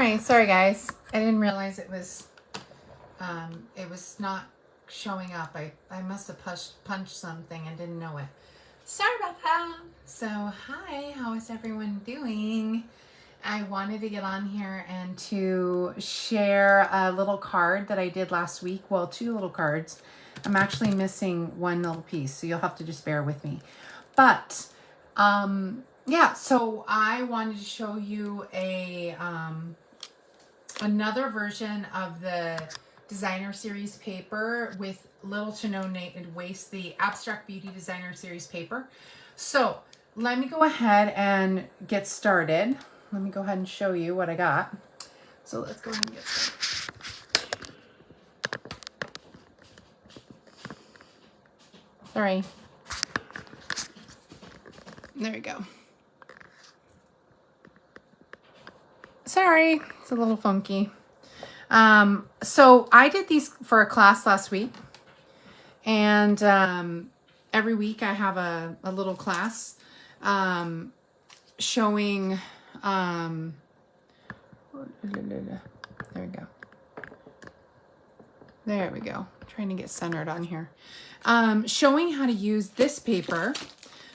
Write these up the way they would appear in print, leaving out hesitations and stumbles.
right, sorry guys. I didn't realize it was not showing up. I must have punched something and didn't know it. Sorry about that. So, hi, how is everyone doing? I wanted to get on here and to share a little card that I did last week. Well, two little cards. I'm actually missing one little piece, so you'll have to just bear with me. But, yeah, so I wanted to show you a another version of the designer series paper with little to no waste, the Abstract Beauty Designer Series paper. So let me go ahead and get started. Let me go ahead and show you what I got. So let's go ahead and get started. Sorry. There we go. Sorry, it's a little funky. So I did these for a class last week, and every week I have a little class showing, there we go. There we go. Trying to get centered on here. Showing how to use this paper,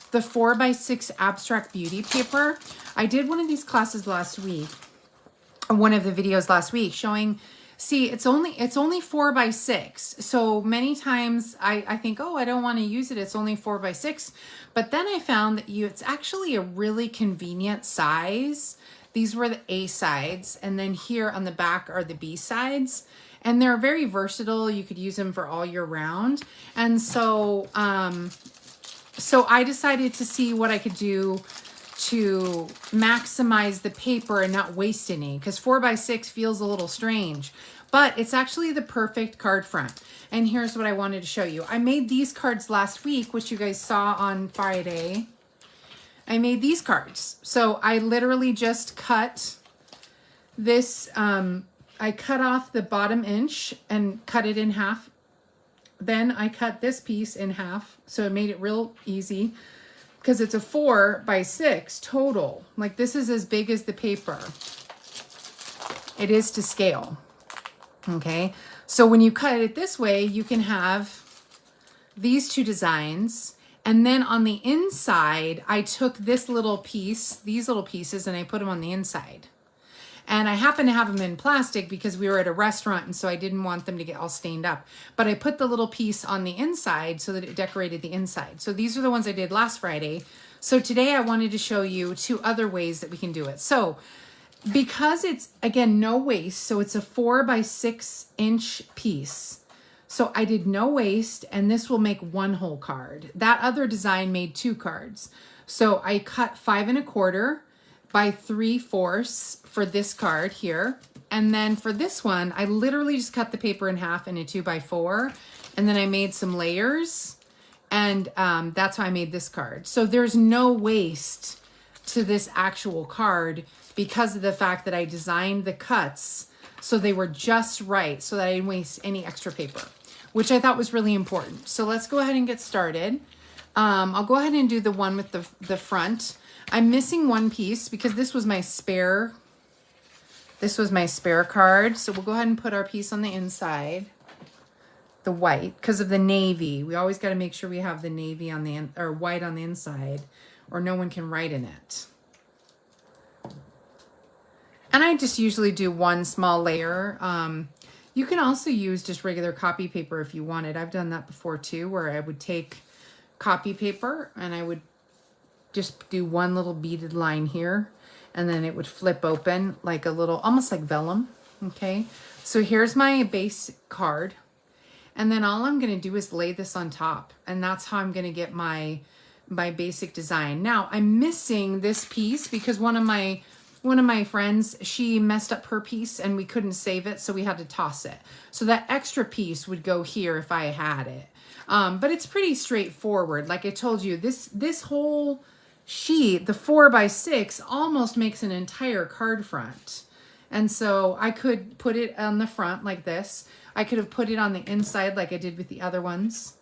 the 4x6 Abstract Beauty paper. I did one of these classes last week. One of the videos last week showing, see, it's only 4x6. So many times I think, oh, I don't want to use it. It's only 4x6. But then I found that it's actually a really convenient size. These were the A sides. And then here on the back are the B sides. And they're very versatile. You could use them for all year round. And so, so I decided to see what I could do to maximize the paper and not waste any, because 4x6 feels a little strange, but it's actually the perfect card front. And here's what I wanted to show you. I made these cards last week, which you guys saw on Friday. I made these cards. So I literally just cut this, I cut off the bottom inch and cut it in half. Then I cut this piece in half. So it made it real easy, because it's a 4x6 total. Like, this is as big as the paper. It is to scale. Okay. So when you cut it this way, you can have these two designs. And then on the inside, I took this little piece, these little pieces, and I put them on the inside. And I happen to have them in plastic because we were at a restaurant, and so I didn't want them to get all stained up. But I put the little piece on the inside so that it decorated the inside. So these are the ones I did last Friday. So today I wanted to show you two other ways that we can do it. So because it's, again, no waste, so it's a 4x6 inch piece. So I did no waste, and this will make one whole card. That other design made two cards. So I cut 5 1/4 by 3/4 for this card here. And then for this one, I literally just cut the paper in half in a 2x4. And then I made some layers. And that's how I made this card. So there's no waste to this actual card because of the fact that I designed the cuts so they were just right, so that I didn't waste any extra paper, which I thought was really important. So let's go ahead and get started. I'll go ahead and do the one with the front. I'm missing one piece because this was my spare. This was my spare card. So we'll go ahead and put our piece on the inside, the white, because of the navy. We always got to make sure we have the navy on the or white on the inside, or no one can write in it. And I just usually do one small layer. You can also use just regular copy paper if you wanted. I've done that before too, where I would take copy paper and I would just do one little beaded line here, and then it would flip open like a little, almost like vellum. Okay. So here's my base card. And then all I'm going to do is lay this on top. And that's how I'm going to get my basic design. Now I'm missing this piece because one of my friends, she messed up her piece and we couldn't save it. So we had to toss it. So that extra piece would go here if I had it. But it's pretty straightforward. Like I told you, this whole sheet, the 4x6, almost makes an entire card front. And so I could put it on the front like this. I could have put it on the inside like I did with the other ones.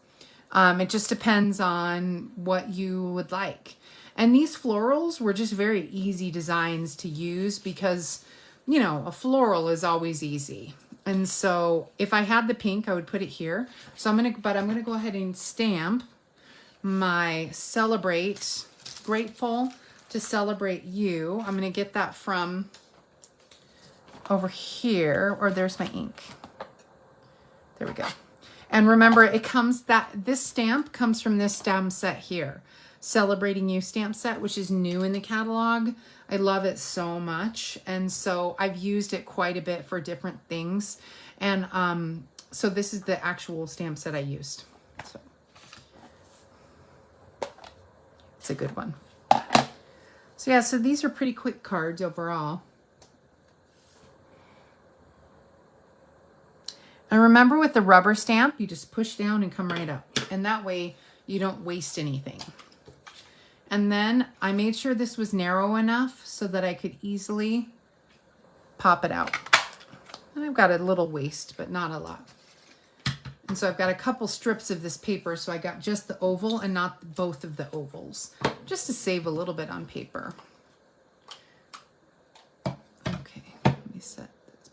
It just depends on what you would like. And these florals were just very easy designs to use because you know, a floral is always easy. And so if I had the pink, I would put it here. So I'm going to go ahead and stamp my celebrate, grateful to celebrate you. I'm going to get that from over here, or there's my ink. There we go. And remember, it comes this stamp comes from this stamp set here, Celebrating You stamp set, which is new in the catalog. I love it so much. And so I've used it quite a bit for different things. And so this is the actual stamp set I used. So it's a good one. So yeah, so these are pretty quick cards overall. And remember, with the rubber stamp, you just push down and come right up. And that way you don't waste anything. And then I made sure this was narrow enough so that I could easily pop it out. And I've got a little waste, but not a lot. And so I've got a couple strips of this paper, so I got just the oval and not both of the ovals, just to save a little bit on paper. Okay, let me let's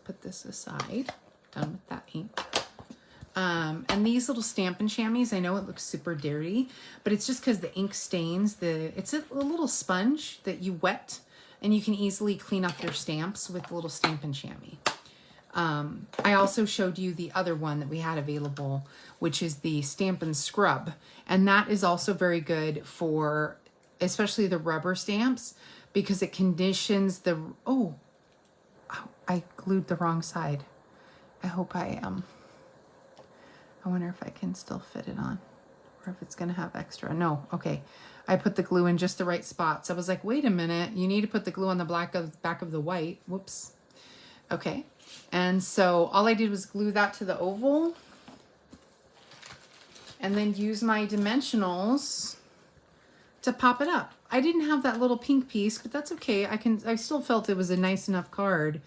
put this aside. Done with that ink. And these little Stampin' Chamois, I know it looks super dirty, but it's just because the ink stains. It's a little sponge that you wet, and you can easily clean up your stamps with the little Stampin' Chamois. I also showed you the other one that we had available, which is the Stampin' Scrub. And that is also very good for, especially the rubber stamps, because it conditions the, oh, I glued the wrong side. I hope I wonder if I can still fit it on, or if it's going to have extra. No, okay. I put the glue in just the right spots. I was like, wait a minute, you need to put the glue on the back of the white. Whoops. Okay. And so all I did was glue that to the oval and then use my dimensionals to pop it up. I didn't have that little pink piece, but that's okay. I still felt it was a nice enough card.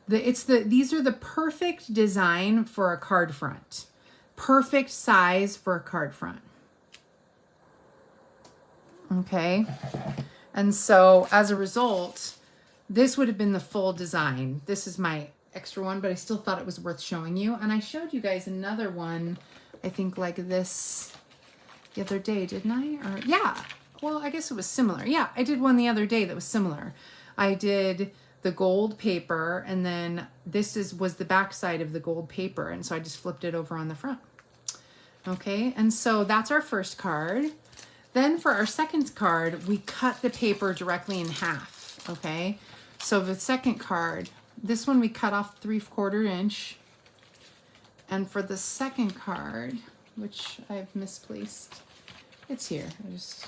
These are the perfect design for a card front. Perfect size for a card front. Okay. And so as a result, this would have been the full design. This is my extra one, but I still thought it was worth showing you. And I showed you guys another one, I think like this the other day, didn't I? Or yeah. Well, I guess it was similar. Yeah, I did one the other day that was similar. I did the gold paper, and then this was the back side of the gold paper, and so I just flipped it over on the front. Okay, and so that's our first card. Then for our second card, we cut the paper directly in half. Okay, so the second card, this one we cut off 3/4 inch, and for the second card, which I've misplaced, it's here. I just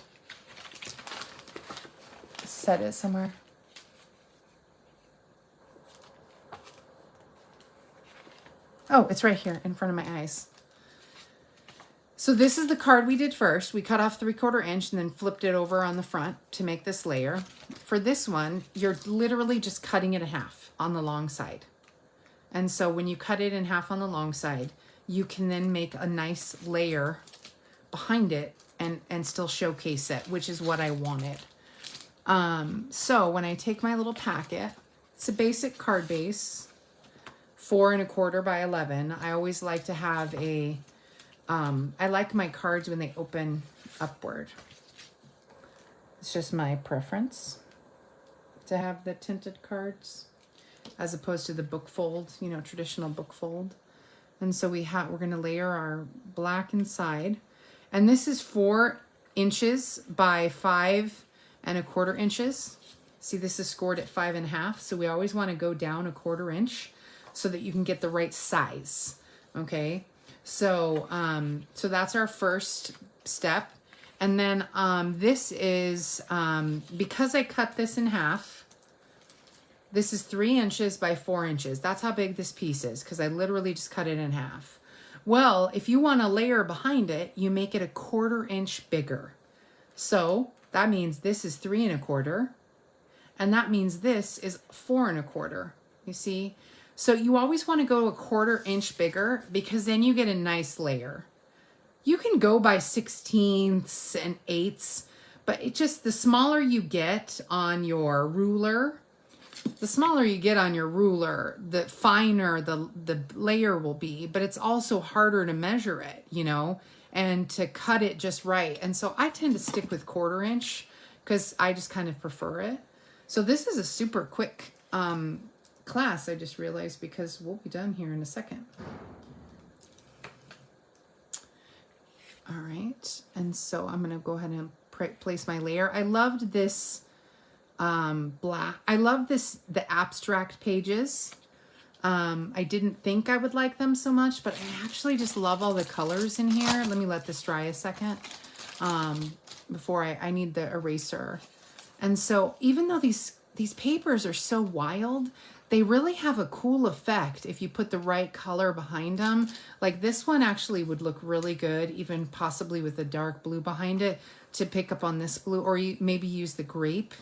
set it somewhere. Oh, it's right here in front of my eyes. So this is the card we did first. We cut off 3/4 inch and then flipped it over on the front to make this layer. For this one, you're literally just cutting it in half on the long side. And so when you cut it in half on the long side, you can then make a nice layer behind it and still showcase it, which is what I wanted. So when I take my little packet, it's a basic card base, 4 1/4 by 11. I always like to have I like my cards when they open upward. It's just my preference to have the tinted cards as opposed to the book fold, you know, traditional book fold. And so we're going to layer our black inside. And this is 4 inches by 5 1/4 inches. See, this is scored at 5 1/2. So we always want to go down 1/4 inch so that you can get the right size. Okay. So, so that's our first step. And then, this is, because I cut this in half, this is 3 inches by 4 inches. That's how big this piece is, because I literally just cut it in half. Well, if you want a layer behind it, you make it 1/4 inch bigger. So that means this is 3 1/4, and that means this is 4 1/4. You see? So you always want to go 1/4 inch bigger, because then you get a nice layer. You can go by 16ths and 8ths, but the smaller you get on your ruler, the smaller you get on your ruler, the finer the layer will be, but it's also harder to measure it, you know, and to cut it just right. And so I tend to stick with 1/4 inch because I just kind of prefer it. So this is a super quick class, I just realized, because we'll be done here in a second. All right, and so I'm gonna go ahead and place my layer. I loved this black. I love the abstract pages. I didn't think I would like them so much, but I actually just love all the colors in here. Let me let this dry a second before I need the eraser. And so even though these papers are so wild, they really have a cool effect if you put the right color behind them. Like this one actually would look really good, even possibly with a dark blue behind it, to pick up on this blue, or you maybe use the grape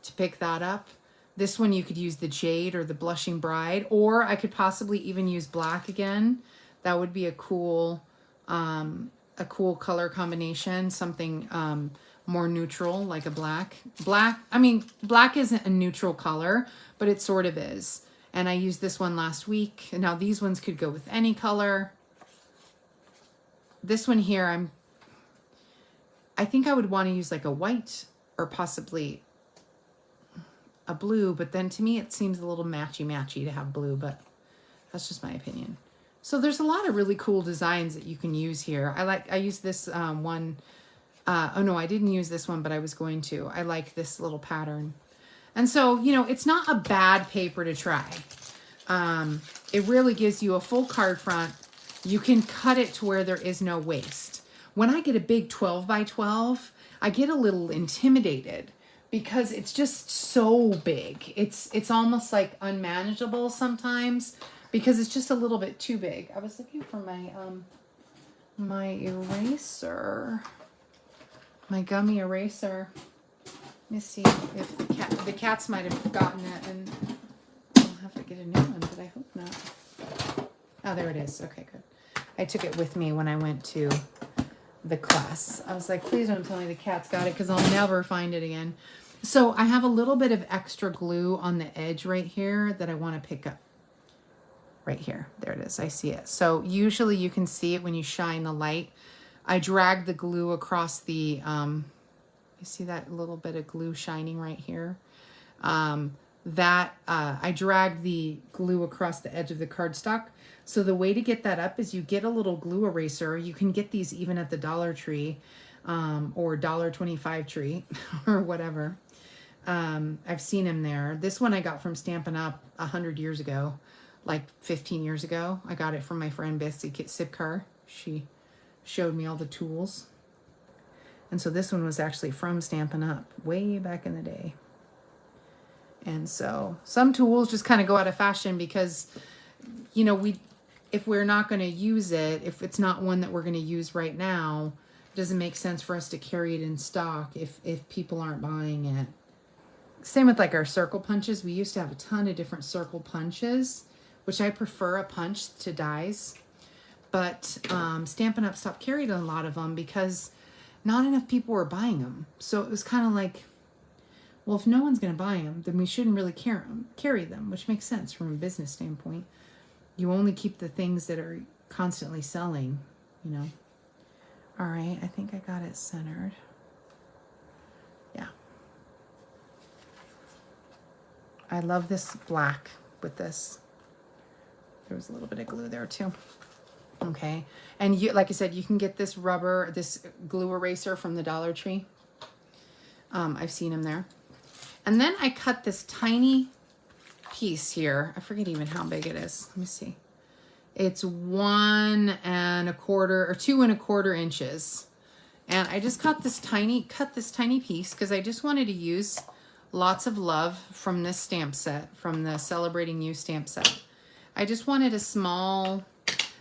to pick that up. This one you could use the jade or the blushing bride, or I could possibly even use black again. That would be a cool color combination, something more neutral, like a black. I mean, black isn't a neutral color, but it sort of is. And I used this one last week. Now these ones could go with any color. This one here, I think I would want to use like a white or possibly a blue, but then to me it seems a little matchy to have blue, but that's just my opinion. So there's a lot of really cool designs that you can use here. I use this one. Oh no, I didn't use this one, but I was going to. I like this little pattern. And so, you know, it's not a bad paper to try. It really gives you a full card front. You can cut it to where there is no waste. When I get a big 12 by 12, I get a little intimidated because it's just so big. It's almost like unmanageable sometimes because it's just a little bit too big. I was looking for my my eraser, my gummy eraser. Let me see if the cats might have forgotten it, and I'll have to get a new one, but I hope not. Oh, there it is. Okay, good. I took it with me when I went to the class. I was like, please don't tell me the cats got it because I'll never find it again. So I have a little bit of extra glue on the edge right here that I want to pick up. Right here. There it is. I see it. So usually you can see it when you shine the light. I drag the glue across the, you see that little bit of glue shining right here? I drag the glue across the edge of the cardstock. So the way to get that up is you get a little glue eraser. You can get these even at the Dollar Tree or $1.25 tree or whatever. I've seen them there. This one I got from Stampin' Up! 100 years ago, like 15 years ago. I got it from my friend Betsy Sipkar. She showed me all the tools. And so this one was actually from Stampin' Up! Way back in the day. And so some tools just kind of go out of fashion because, you know, if we're not going to use it, if it's not one that we're going to use right now, it doesn't make sense for us to carry it in stock if people aren't buying it. Same with like our circle punches. We used to have a ton of different circle punches, which I prefer a punch to dies. But Stampin' Up! Stopped carrying a lot of them because not enough people were buying them. So it was kind of like, well, if no one's going to buy them, then we shouldn't really carry them, which makes sense from a business standpoint. You only keep the things that are constantly selling, you know. All right, I think I got it centered. Yeah. I love this black with this. There was a little bit of glue there too. Okay, and you, like I said, you can get this glue eraser from the Dollar Tree. I've seen them there. And then I cut this tiny piece here. I forget even how big it is. Let me see. It's 1 1/4 or 2 1/4 inches. And I just cut this tiny piece because I just wanted to use Lots of Love from this stamp set, from the Celebrating You stamp set. I just wanted a small,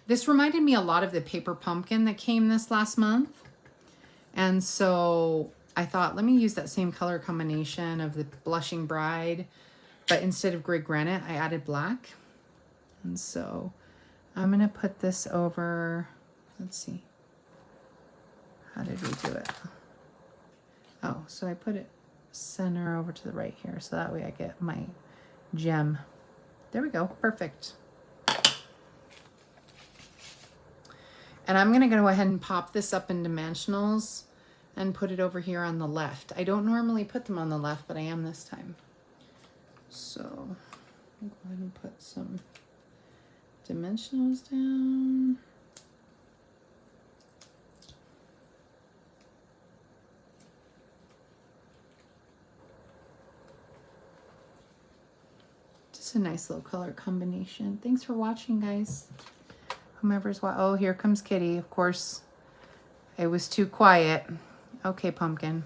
this reminded me a lot of the paper pumpkin that came this last month. And so I thought, let me use that same color combination of the Blushing Bride, but instead of gray granite, I added black. And so I'm going to put this over, let's see. How did we do it? Oh, so I put it center over to the right here. So that way I get my gem. There we go, perfect. And I'm gonna go ahead and pop this up in dimensionals and put it over here on the left. I don't normally put them on the left, but I am this time. So I'll go ahead and put some dimensionals down. Just a nice little color combination. Thanks for watching, guys. Whomever's watching. Oh, here comes Kitty. Of course, it was too quiet. Okay, Pumpkin.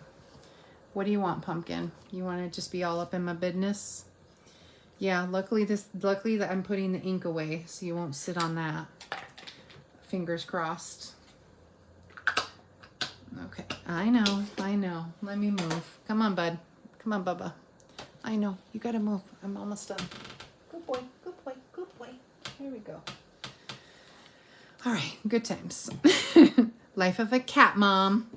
What do you want, Pumpkin? You want to just be all up in my business? Yeah, luckily that I'm putting the ink away, so you won't sit on that. Fingers crossed. Okay, I know. Let me move. Come on, bud. Come on, Bubba. I know, you gotta move. I'm almost done. Good boy, good boy, good boy. Here we go. All right, good times. Life of a cat mom.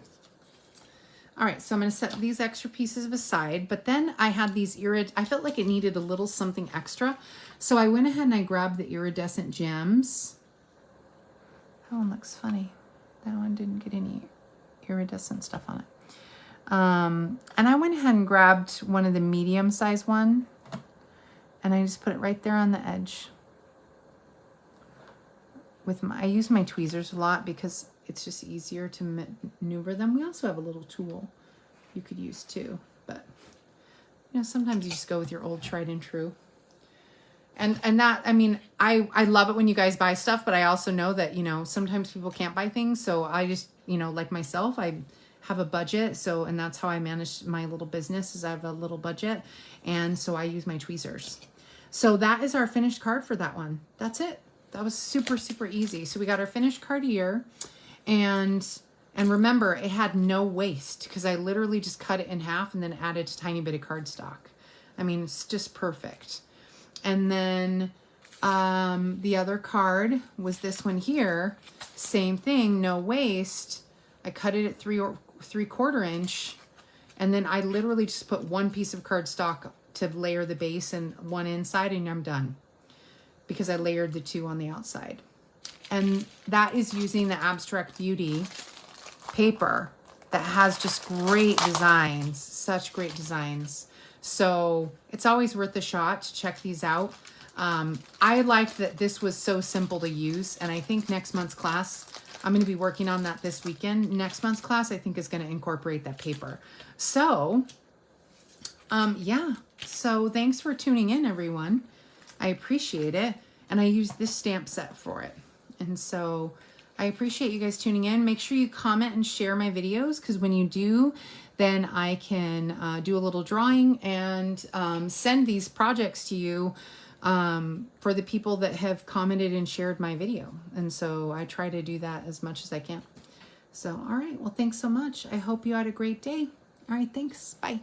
All right, so I'm gonna set these extra pieces aside, but then I had these I felt like it needed a little something extra. So I went ahead and I grabbed the iridescent gems. That one looks funny. That one didn't get any iridescent stuff on it. And I went ahead and grabbed one of the medium size one and I just put it right there on the edge. I use my tweezers a lot because it's just easier to maneuver them. We also have a little tool you could use too, but you know, sometimes you just go with your old tried and true. And that, I mean, I love it when you guys buy stuff, but I also know that, you know, sometimes people can't buy things. So I just, you know, like myself, I have a budget. So, and that's how I manage my little business is I have a little budget. And so I use my tweezers. So that is our finished card for that one. That's it. That was super, super easy. So we got our finished card here, and remember it had no waste because I literally just cut it in half and then added a tiny bit of cardstock. I mean, it's just perfect. And then the other card was this one here. Same thing, no waste. I cut it at 3/4 inch, and then I literally just put one piece of cardstock to layer the base and one inside, and I'm done. Because I layered the two on the outside. And that is using the Abstract Beauty paper that has just great designs, such great designs. So it's always worth a shot to check these out. I liked that this was so simple to use, and I think next month's class, I'm going to be working on that this weekend. Next month's class, I think, is going to incorporate that paper. So, yeah. So thanks for tuning in, everyone. I appreciate it. And I use this stamp set for it. And so I appreciate you guys tuning in. Make sure you comment and share my videos, because when you do, then I can do a little drawing and send these projects to you for the people that have commented and shared my video. And so I try to do that as much as I can. So, all right. Well, thanks so much. I hope you had a great day. All right. Thanks. Bye.